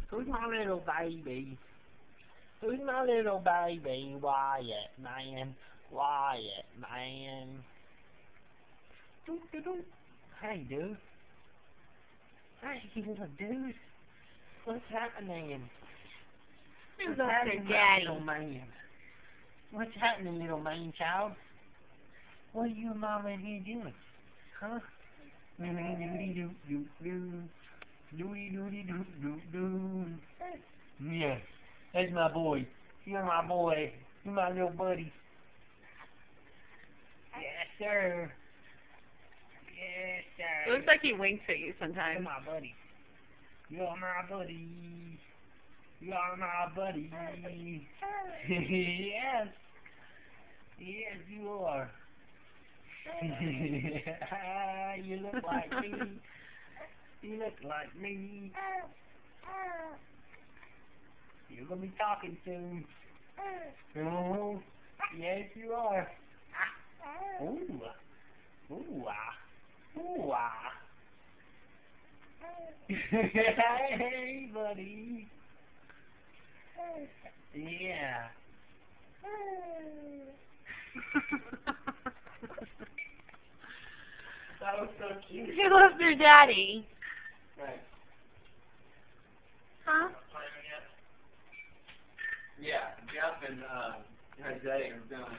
Who's my little baby? Who's my little baby? Wyatt, man. Wyatt, man. Doo-doo-doo. Hey, dude. Hey, little dude. What's happening? Who's What's up happening, there, Daddy? little man? What's happening, little man child? What are you and Mama in here doing? Huh? Doody-doo-doo-doo. Doody-doody-doo-doo-doo. Yeah, that's my boy. You're my boy. You're my little buddy. Yes, sir. Yes, It sir. looks like he winks at you You're sometimes. my buddy. You're my buddy. You're my buddy. Yes. Yes, you are. You look like me. You look like me. You're gonna be talking soon. Oh, yes, you are. Ooh. Ooh, ah. Ooh, ah. Hey, buddy. Yeah. That was so cute. Who loves their daddy? Right. Huh? Yeah, Jeff and Isaiah are done.